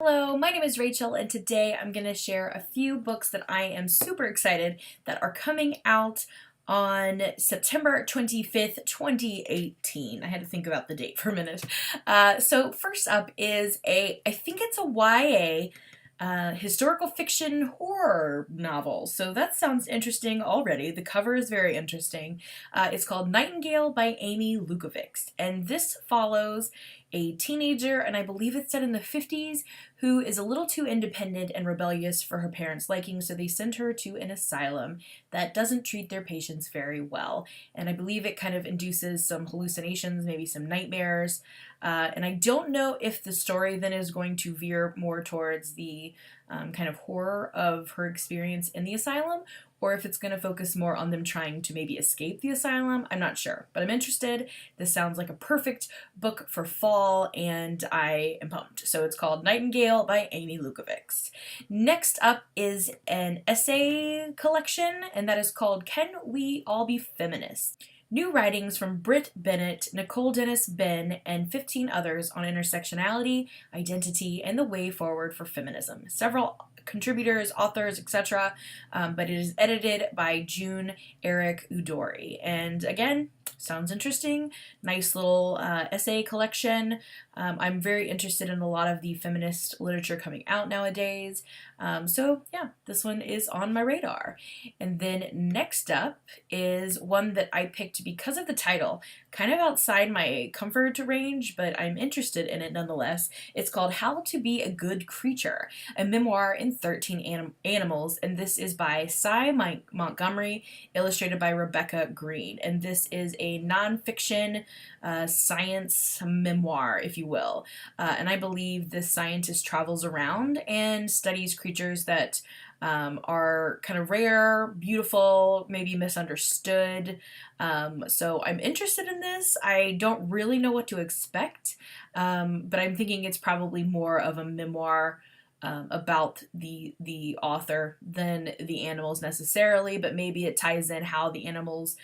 Hello, my name is Rachel, and today I'm going to share a few books that I am super excited that are coming out on September 25th, 2018. I had to think about the date for a minute. So first up is I think it's a YA historical fiction horror novel. So that sounds interesting already. The cover is very interesting. It's called Nightingale by Amy Lukovics, and this follows a teenager, and I believe it's set in the 50s, who is a little too independent and rebellious for her parents' liking, so they send her to an asylum that doesn't treat their patients very well. And I believe it kind of induces some hallucinations, maybe some nightmares. And I don't know if the story then is going to veer more towards the kind of horror of her experience in the asylum, or if it's going to focus more on them trying to maybe escape the asylum. I'm not sure, but I'm interested. This sounds like a perfect book for fall, and I am pumped. So it's called Nightingale by Amy Lukovics. Next up is an essay collection, and that is called Can We All Be Feminists? New writings from Britt Bennett, Nicole Dennis Benn, and 15 others on intersectionality, identity, and the way forward for feminism. Several contributors, authors, etc., but it is edited by June Eric Udori. And again, sounds interesting. Nice little essay collection. I'm very interested in a lot of the feminist literature coming out nowadays. So yeah, this one is on my radar. And then next up is one that I picked because of the title, kind of outside my comfort range, but I'm interested in it nonetheless. It's called How to Be a Good Creature, a memoir in 13 animals, and this is by Cy Montgomery, illustrated by Rebecca Green. And this is a nonfiction science memoir, if you will. And I believe this scientist travels around and studies creatures that are kind of rare, beautiful, maybe misunderstood. So I'm interested in this. I don't really know what to expect, but I'm thinking it's probably more of a memoir about the author than the animals necessarily, but maybe it ties in how the animals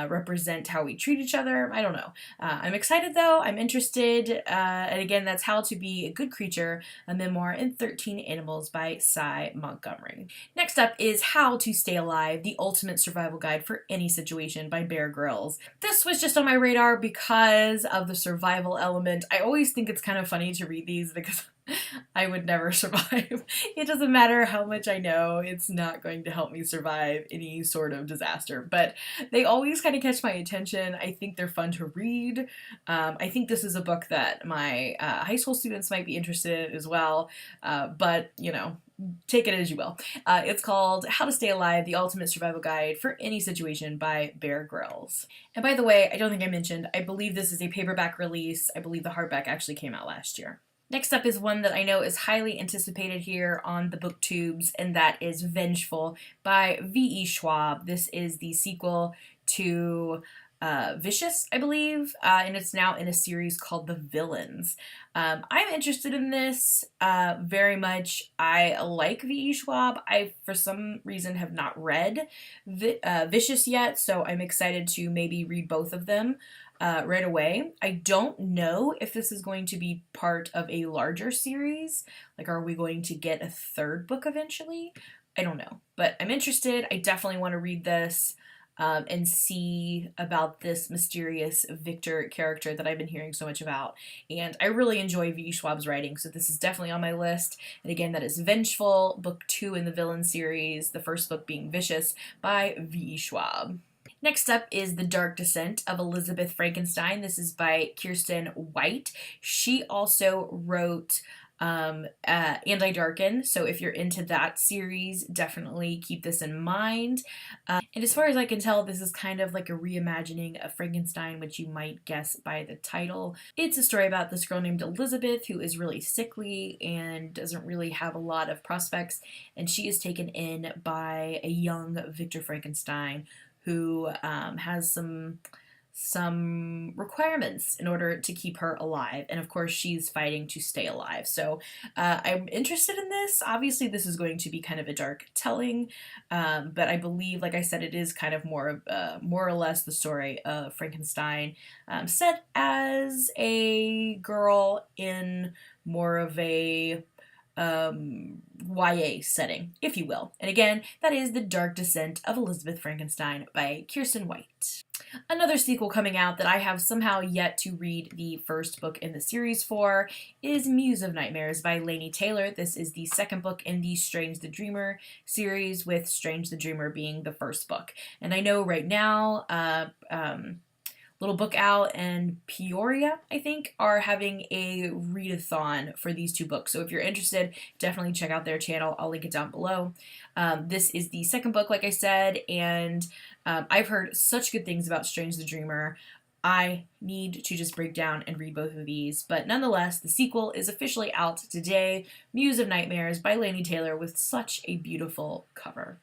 represent how we treat each other. I don't know. I'm excited though. I'm interested. And again, that's How to Be a Good Creature, a memoir in 13 animals by Cy Montgomery. Next up is How to Stay Alive, the Ultimate Survival Guide for Any Situation by Bear Grylls. This was just on my radar because of the survival element. I always think it's kind of funny to read these because I would never survive. It doesn't matter how much I know, it's not going to help me survive any sort of disaster. But they always kind of catch my attention. I think they're fun to read. I think this is a book that my high school students might be interested in as well. But, you know, take it as you will. It's called How to Stay Alive, the Ultimate Survival Guide for Any Situation by Bear Grylls. And by the way, I don't think I mentioned, I believe this is a paperback release. I believe the hardback actually came out last year. Next up is one that I know is highly anticipated here on the booktubes, and that is Vengeful by V.E. Schwab. This is the sequel to Vicious, I believe, and it's now in a series called The Villains. I'm interested in this very much. I like V.E. Schwab. I, for some reason, have not read Vicious yet, so I'm excited to maybe read both of them right away. I don't know if this is going to be part of a larger series. Like, are we going to get a third book eventually? I don't know, but I'm interested. I definitely want to read this and see about this mysterious Victor character that I've been hearing so much about. And I really enjoy V. Schwab's writing, so this is definitely on my list. And again, that is Vengeful, book 2 in the Villain series, the first book being Vicious by V. Schwab. Next up is The Dark Descent of Elizabeth Frankenstein. This is by Kirsten White. She also wrote Anti-Darken, so if you're into that series, definitely keep this in mind. And as far as I can tell, this is kind of like a reimagining of Frankenstein, which you might guess by the title. It's a story about this girl named Elizabeth who is really sickly and doesn't really have a lot of prospects, and she is taken in by a young Victor Frankenstein who has some requirements in order to keep her alive, and of course she's fighting to stay alive. So I'm interested in this. Obviously this is going to be kind of a dark telling, but I believe, like I said, it is kind of more or less the story of Frankenstein, set as a girl in more of a YA setting, if you will. And again, that is The Dark Descent of Elizabeth Frankenstein by Kiersten White. Another sequel coming out that I have somehow yet to read the first book in the series for is Muse of Nightmares by Laini Taylor. This is the second book in the Strange the Dreamer series, with Strange the Dreamer being the first book. And I know right now, Little Book Out and Peoria, I think, are having a readathon for these two books. So if you're interested, definitely check out their channel. I'll link it down below. This is the second book, like I said, and I've heard such good things about Strange the Dreamer. I need to just break down and read both of these. But nonetheless, the sequel is officially out today, Muse of Nightmares by Laini Taylor, with such a beautiful cover.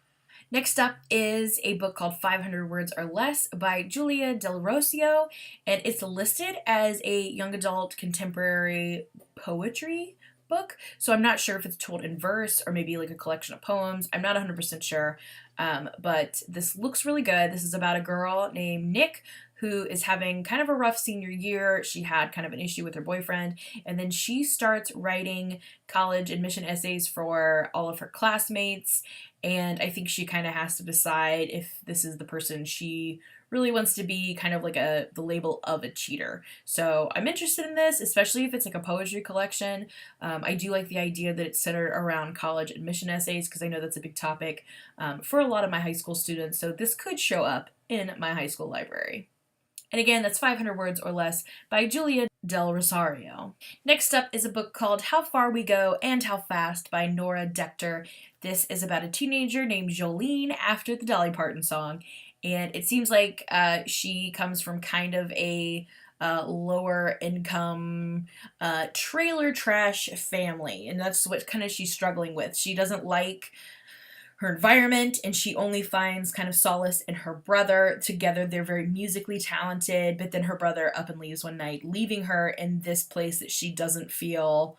Next up is a book called 500 Words or Less by Julia Del Rosio, and it's listed as a young adult contemporary poetry book, so I'm not sure if it's told in verse or maybe like a collection of poems. I'm not 100% sure, but this looks really good. This is about a girl named Nick who is having kind of a rough senior year. She had kind of an issue with her boyfriend, and then she starts writing college admission essays for all of her classmates, and I think she kind of has to decide if this is the person she really wants to be, kind of like the label of a cheater. So I'm interested in this, especially if it's like a poetry collection. I do like the idea that it's centered around college admission essays, because I know that's a big topic for a lot of my high school students, so this could show up in my high school library. And again, that's 500 Words or Less by Julia Del Rosario. Next up is a book called How Far We Go and How Fast by Nora Dector. This is about a teenager named Jolene after the Dolly Parton song. And it seems like she comes from kind of a lower income trailer trash family. And that's what kind of she's struggling with. She doesn't like her environment, and she only finds kind of solace in her brother. Together they're very musically talented, but then her brother up and leaves one night, leaving her in this place that she doesn't feel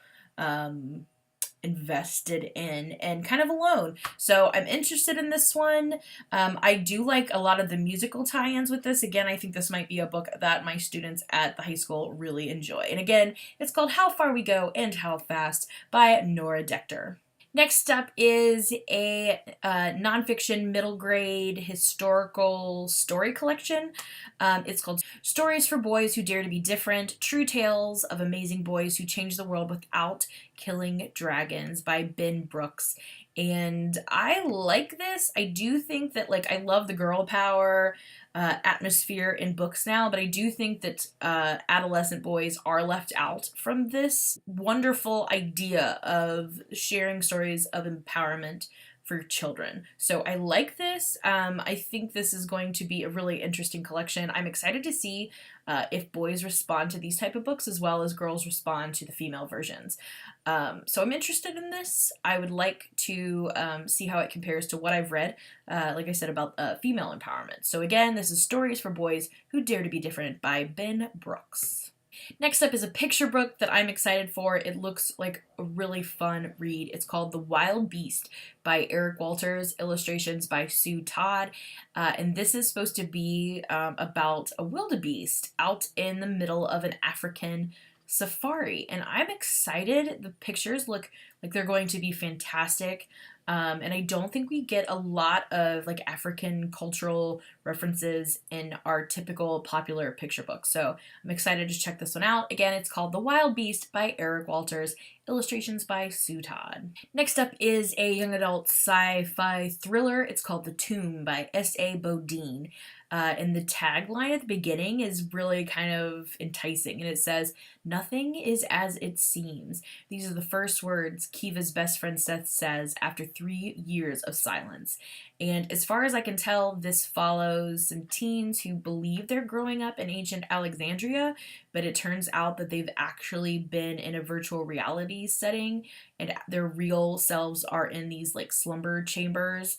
invested in and kind of alone. So I'm interested in this one. I do like a lot of the musical tie-ins with this. Again, I think this might be a book that my students at the high school really enjoy. And again, it's called How Far We Go and How Fast by Nora Dector. Next up is a nonfiction middle grade historical story collection. It's called Stories for Boys Who Dare to Be Different, True Tales of Amazing Boys Who Change the World Without Killing Dragons by Ben Brooks. And I like this. I do think that, like, I love the girl power atmosphere in books now, but I do think that adolescent boys are left out from this wonderful idea of sharing stories of empowerment for children. So I like this. I think this is going to be a really interesting collection. I'm excited to see if boys respond to these type of books as well as girls respond to the female versions. So I'm interested in this. I would like to see how it compares to what I've read, like I said, about female empowerment. So again, this is Stories for Boys Who Dare to Be Different by Ben Brooks. Next up is a picture book that I'm excited for. It looks like a really fun read. It's called The Wild Beast by Eric Walters, illustrations by Sue Todd. And this is supposed to be about a wildebeest out in the middle of an African safari. And I'm excited. The pictures look like they're going to be fantastic. And I don't think we get a lot of like African cultural references in our typical popular picture books. So I'm excited to check this one out. Again, it's called The Wild Beast by Eric Walters, illustrations by Sue Todd. Next up is a young adult sci-fi thriller. It's called The Tomb by S.A. Bodine. And the tagline at the beginning is really kind of enticing, and it says, "Nothing is as it seems." These are the first words Kiva's best friend Seth says after 3 years of silence. And as far as I can tell, this follows some teens who believe they're growing up in ancient Alexandria, but it turns out that they've actually been in a virtual reality setting, and their real selves are in these like slumber chambers.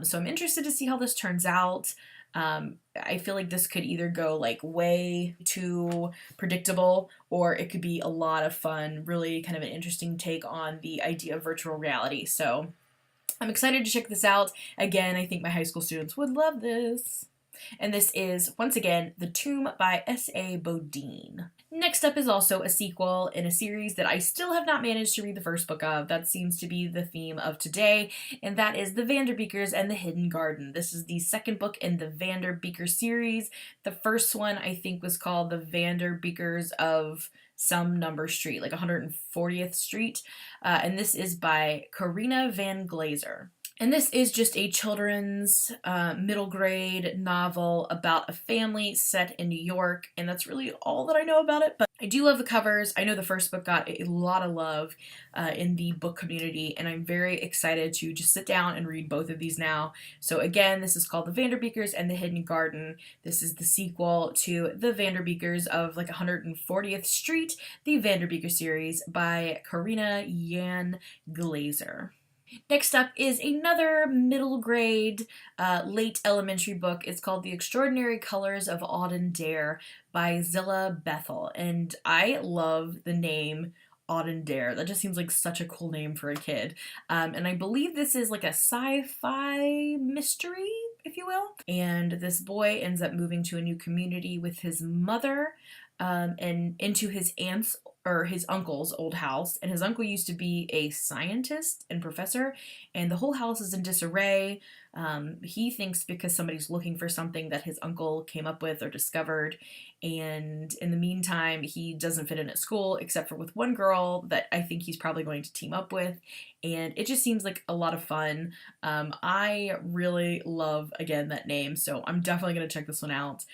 So I'm interested to see how this turns out. I feel like this could either go like way too predictable, or it could be a lot of fun, really kind of an interesting take on the idea of virtual reality. So I'm excited to check this out. Again, I think my high school students would love this. And this is, once again, The Tomb by S.A. Bodine. Next up is also a sequel in a series that I still have not managed to read the first book of. That seems to be the theme of today, and that is The Vanderbeekers and the Hidden Garden. This is the second book in the Vanderbeeker series. The first one, I think, was called The Vanderbeekers of some number street, like 140th Street, and this is by Karina Van Glazer. And this is just a children's middle grade novel about a family set in New York, and that's really all that I know about it. But I do love the covers. I know the first book got a lot of love in the book community, and I'm very excited to just sit down and read both of these now. So again, this is called The Vanderbeekers and the Hidden Garden. This is the sequel to The Vanderbeekers of like 140th Street, the Vanderbeeker series by Karina Yan Glazer. Next up is another middle grade, late elementary book. It's called The Extraordinary Colors of Auden Dare by Zillah Bethel. And I love the name Auden Dare. That just seems like such a cool name for a kid. And I believe this is like a sci-fi mystery, if you will. And this boy ends up moving to a new community with his mother and into his aunt's or his uncle's old house, and his uncle used to be a scientist and professor, and the whole house is in disarray. He thinks because somebody's looking for something that his uncle came up with or discovered, and in the meantime, he doesn't fit in at school except for with one girl that I think he's probably going to team up with, and it just seems like a lot of fun. I really love, again, that name, so I'm definitely going to check this one out.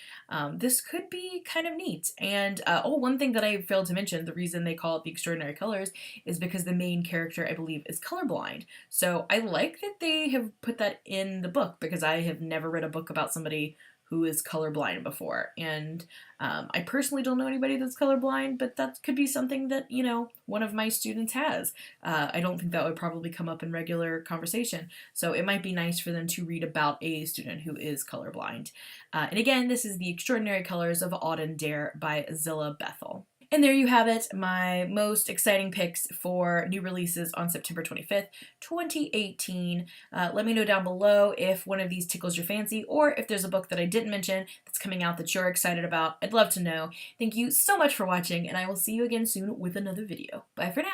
This could be kind of neat. And one thing that I failed to mention, the reason they call it The Extraordinary Colors is because the main character, I believe, is colorblind. So I like that they have put that in the book, because I have never read a book about somebody who is colorblind before. And I personally don't know anybody that's colorblind, but that could be something that, you know, one of my students has. I don't think that would probably come up in regular conversation. So it might be nice for them to read about a student who is colorblind. And again, this is The Extraordinary Colors of Auden Dare by Zillah Bethel. And there you have it, my most exciting picks for new releases on September 25th, 2018. Let me know down below if one of these tickles your fancy, or if there's a book that I didn't mention that's coming out that you're excited about. I'd love to know. Thank you so much for watching, and I will see you again soon with another video. Bye for now.